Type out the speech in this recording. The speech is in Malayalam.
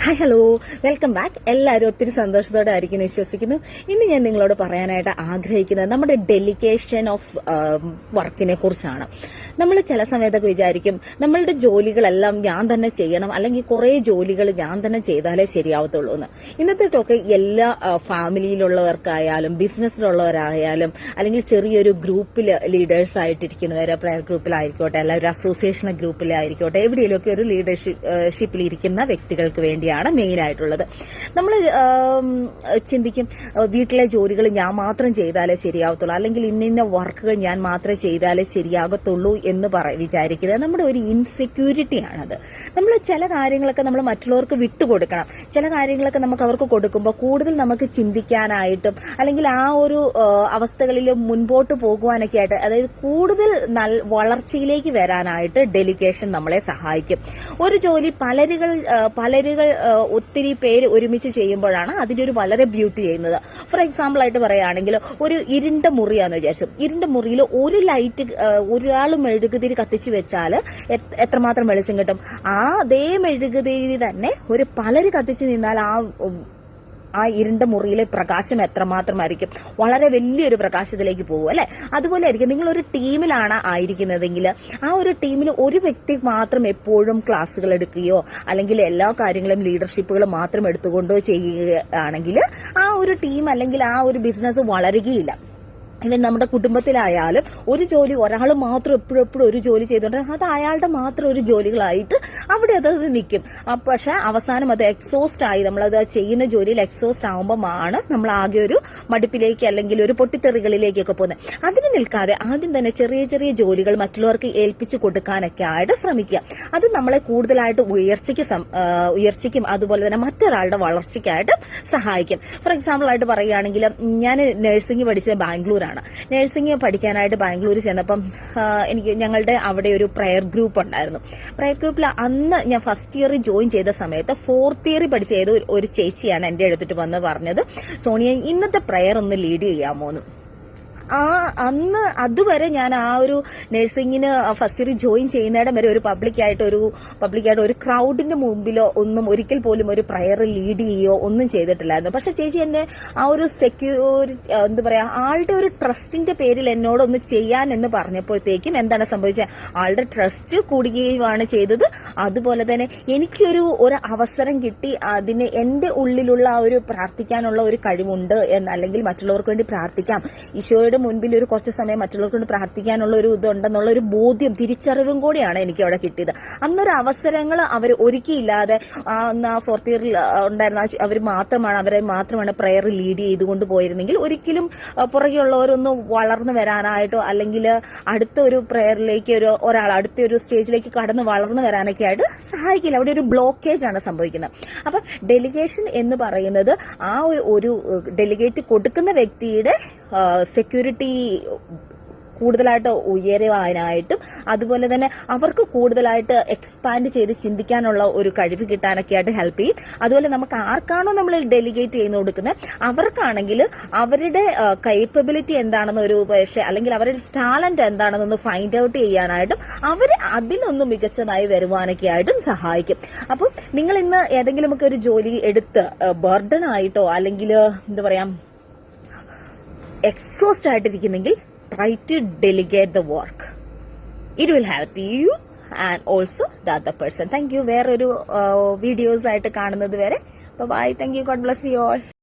Hi hello, welcome back. എല്ലാവരും ഒത്തിരി സന്തോഷത്തോടെ ആയിരിക്കും വിശ്വസിക്കുന്നു. ഇന്ന് ഞാൻ നിങ്ങളോട് പറയാനായിട്ട് ആഗ്രഹിക്കുന്നത് നമ്മുടെ ഡെലിഗേഷൻ ഓഫ് വർക്കിനെ കുറിച്ചാണ്. നമ്മൾ ചില സമയത്തൊക്കെ വിചാരിക്കും നമ്മളുടെ ജോലികളെല്ലാം ഞാൻ തന്നെ ചെയ്യണം, അല്ലെങ്കിൽ കുറേ ജോലികൾ ഞാൻ തന്നെ ചെയ്താലേ ശരിയാവത്തുള്ളൂ എന്ന്. ഇന്നത്തെ ടോക്ക് എല്ലാ ഫാമിലിയിലുള്ളവർക്കായാലും ബിസിനസ്സിലുള്ളവരായാലും അല്ലെങ്കിൽ ചെറിയൊരു ഗ്രൂപ്പിൽ ലീഡേഴ്സ് ആയിട്ടിരിക്കുന്നവർ, പ്രയർ ഗ്രൂപ്പിലായിരിക്കോട്ടെ, അല്ല ഒരു അസോസിയേഷൻ ഗ്രൂപ്പിലായിരിക്കോട്ടെ, എവിടെയെങ്കിലുമൊക്കെ ഒരു ലീഡർഷിപ്പിൽ ഇരിക്കുന്ന വ്യക്തികൾക്ക് വേണ്ടിയാണ് മെയിൻ ആയിട്ടുള്ളത്. നമ്മൾ ചിന്തിക്കും വീട്ടിലെ ജോലികൾ ഞാൻ മാത്രം ചെയ്താലേ ശരിയാവത്തുള്ളൂ, അല്ലെങ്കിൽ ഇന്ന വർക്കുകൾ ഞാൻ മാത്രമേ ചെയ്താലേ ശരിയാകത്തുള്ളൂ എന്ന് വിചാരിക്കുന്നത് നമ്മുടെ ഒരു ഇൻസെക്യൂരിറ്റിയാണത്. നമ്മൾ ചില കാര്യങ്ങളൊക്കെ നമ്മൾ മറ്റുള്ളവർക്ക് വിട്ടുകൊടുക്കണം. ചില കാര്യങ്ങളൊക്കെ നമുക്ക് അവർക്ക് കൊടുക്കുമ്പോൾ കൂടുതൽ നമുക്ക് ചിന്തിക്കാനായിട്ടും അല്ലെങ്കിൽ ആ ഒരു അവസ്ഥകളിൽ മുൻപോട്ട് പോകുവാനൊക്കെ ആയിട്ട്, അതായത് കൂടുതൽ വളർച്ചയിലേക്ക് വരാനായിട്ട് ഡെലിഗേഷൻ നമ്മളെ സഹായിക്കും. ഒരു ജോലി പലരുകൾ ഒത്തിരി പേര് ഒരുമിച്ച് ചെയ്യുമ്പോഴാണ് അതിൻ്റെ ഒരു വളരെ ബ്യൂട്ടി ചെയ്യുന്നത്. ഫോർ എക്സാമ്പിൾ ആയിട്ട് പറയുകയാണെങ്കിൽ ഒരു ഇരുണ്ട മുറിയാന്ന് വിചാരിച്ചു. ഇരുണ്ട മുറിയിൽ ഒരു ലൈറ്റ് ഒരാൾ മെഴുകുതിരി കത്തിച്ചു വെച്ചാൽ എത്രമാത്രം വെളിച്ചം കിട്ടും? അതേ മെഴുകുതിരി തന്നെ ഒരു പലര് കത്തിച്ചു നിന്നാൽ ആ ഇരുണ്ട മുറിയിലെ പ്രകാശം എത്രമാത്രമായിരിക്കും? വളരെ വലിയൊരു പ്രകാശത്തിലേക്ക് പോകും അല്ലെ? അതുപോലെ ആയിരിക്കും നിങ്ങളൊരു ടീമിലാണ് ആയിരിക്കുന്നതെങ്കിൽ ആ ഒരു ടീമിൽ ഒരു വ്യക്തി മാത്രം എപ്പോഴും ക്ലാസ്സുകൾ എടുക്കുകയോ അല്ലെങ്കിൽ എല്ലാ കാര്യങ്ങളും ലീഡർഷിപ്പുകൾ മാത്രം എടുത്തുകൊണ്ടോ ചെയ്യുകയാണെങ്കിൽ ആ ഒരു ടീം അല്ലെങ്കിൽ ആ ഒരു ബിസിനസ് വളരുകയില്ല. ഇവൻ നമ്മുടെ കുടുംബത്തിലായാലും ഒരു ജോലി ഒരാൾ മാത്രം എപ്പോഴും ഒരു ജോലി ചെയ്തുകൊണ്ട് അത് അയാളുടെ മാത്രം ഒരു ജോലികളായിട്ട് അവിടെ അത് നിൽക്കും. പക്ഷെ അവസാനം അത് എക്സോസ്റ്റ് ആയി നമ്മളത് ചെയ്യുന്ന ജോലിയിൽ എക്സോസ്റ്റ് ആകുമ്പോഴാണ് നമ്മൾ ആകെ ഒരു മടുപ്പിലേക്ക് അല്ലെങ്കിൽ ഒരു പൊട്ടിത്തെറികളിലേക്കൊക്കെ പോകുന്നത്. അതിന് നിൽക്കാതെ ആദ്യം തന്നെ ചെറിയ ചെറിയ ജോലികൾ മറ്റുള്ളവർക്ക് ഏൽപ്പിച്ചു കൊടുക്കാനൊക്കെ ആയിട്ട് ശ്രമിക്കുക. അത് നമ്മളെ കൂടുതലായിട്ട് ഉയർച്ചയ്ക്കും അതുപോലെ തന്നെ മറ്റൊരാളുടെ വളർച്ചയ്ക്കായിട്ട് സഹായിക്കും. ഫോർ എക്സാമ്പിൾ ആയിട്ട് പറയുകയാണെങ്കിൽ ഞാൻ നഴ്സിംഗ് പഠിച്ചത് ബാംഗ്ലൂരാണ്. നഴ്സിംഗ് പഠിക്കാനായിട്ട് ബാംഗ്ലൂർ ചെന്നപ്പം ഞങ്ങളുടെ അവിടെ ഒരു പ്രയർ ഗ്രൂപ്പ് ഉണ്ടായിരുന്നു. പ്രയർ ഗ്രൂപ്പിൽ അന്ന് ഞാൻ ഫസ്റ്റ് ഇയർ ജോയിൻ ചെയ്ത സമയത്ത് ഫോർത്ത് ഇയർ പഠിച്ച ഒരു ചേച്ചിയാണ് എന്റെ അടുത്തിട്ട് വന്ന് പറഞ്ഞത്, സോണിയ ഇന്നത്തെ പ്രയർ ഒന്ന് ലീഡ് ചെയ്യാമോന്ന്. അന്ന് അതുവരെ ഞാൻ ആ ഒരു നഴ്സിംഗിന് ഫസ്റ്റ് ഇയർ ജോയിൻ ചെയ്യുന്നിടം വരെ ഒരു പബ്ലിക്കായിട്ട് ഒരു ക്രൗഡിന്റെ മുമ്പിലോ ഒന്നും ഒരിക്കൽ പോലും ഒരു പ്രയർ ലീഡ് ചെയ്യുകയോ ഒന്നും ചെയ്തിട്ടില്ലായിരുന്നു. പക്ഷെ ചേച്ചി എന്നെ ആ ഒരു ആളുടെ ഒരു ട്രസ്റ്റിന്റെ പേരിൽ എന്നോടൊന്ന് ചെയ്യാൻ എന്ന് പറഞ്ഞപ്പോഴത്തേക്കും എന്താണ് സംഭവിച്ചത്? ആളുടെ ട്രസ്റ്റ് കൂടുകയുമാണ് ചെയ്തത്. അതുപോലെ തന്നെ എനിക്കൊരു അവസരം കിട്ടി. അതിന് എന്റെ ഉള്ളിലുള്ള ആ ഒരു പ്രാർത്ഥിക്കാനുള്ള ഒരു കഴിവുണ്ട് അല്ലെങ്കിൽ മറ്റുള്ളവർക്ക് വേണ്ടി പ്രാർത്ഥിക്കാം, ഈശോയുടെ മുൻപിൽ ഒരു കുറച്ച് സമയം മറ്റുള്ളവർക്ക് കൊണ്ട് പ്രാർത്ഥിക്കാനുള്ള ഒരു ഇതുണ്ടെന്നുള്ള ഒരു ബോധ്യം, തിരിച്ചറിവും കൂടിയാണ് എനിക്ക് അവിടെ കിട്ടിയത്. അന്നൊരു അവസരങ്ങൾ അവർ ഒരുക്കിയില്ലാതെ ഫോർത്ത് ഇയറിൽ ഉണ്ടായിരുന്ന അവരെ മാത്രമാണ് പ്രയർ ലീഡ് ചെയ്തുകൊണ്ട് പോയിരുന്നെങ്കിൽ ഒരിക്കലും പുറകെയുള്ളവരൊന്ന് വളർന്നു വരാനായിട്ടോ അല്ലെങ്കിൽ അടുത്ത ഒരു പ്രയറിലേക്ക് ഒരാൾ അടുത്ത ഒരു സ്റ്റേജിലേക്ക് കടന്ന് വളർന്നു വരാനൊക്കെ ആയിട്ട് സഹായിക്കില്ല. അവിടെ ഒരു ബ്ലോക്കേജ് ആണ് സംഭവിക്കുന്നത്. അപ്പൊ ഡെലിഗേഷൻ എന്ന് പറയുന്നത് ആ ഒരു ഡെലിഗേറ്റ് കൊടുക്കുന്ന വ്യക്തിയുടെ സെക്യൂരിറ്റി കൂടുതലായിട്ട് ഉയരുവാനായിട്ടും അതുപോലെ തന്നെ അവർക്ക് കൂടുതലായിട്ട് എക്സ്പാൻഡ് ചെയ്ത് ചിന്തിക്കാനുള്ള ഒരു കഴിവ് കിട്ടാനൊക്കെ ആയിട്ട് ഹെൽപ്പ് ചെയ്യും. അതുപോലെ നമുക്ക് ആർക്കാണോ നമ്മൾ ഡെലിഗേറ്റ് ചെയ്ത് കൊടുക്കുന്നത് അവർക്കാണെങ്കിൽ അവരുടെ കേപ്പബിലിറ്റി എന്താണെന്ന് അല്ലെങ്കിൽ അവരുടെ ടാലന്റ് എന്താണെന്നൊന്ന് ഫൈൻഡ് ഔട്ട് ചെയ്യാനായിട്ടും അവർ അതിലൊന്ന് മികച്ചതായി വരുവാനൊക്കെ ആയിട്ടും സഹായിക്കും. അപ്പം നിങ്ങൾ ഇന്ന് ഏതെങ്കിലുമൊക്കെ ഒരു ജോലി എടുത്ത് ബർഡൻ ആയിട്ടോ അല്ലെങ്കിൽ exhaust ആയിട്ടിരിക്കുന്നെങ്കിൽ try to delegate the work. It will help you and also the other person. Thank you. വേറൊരു വീഡിയോസ് ആയിട്ട് കാണുന്നത് വരെ bye. Thank you. God bless you all.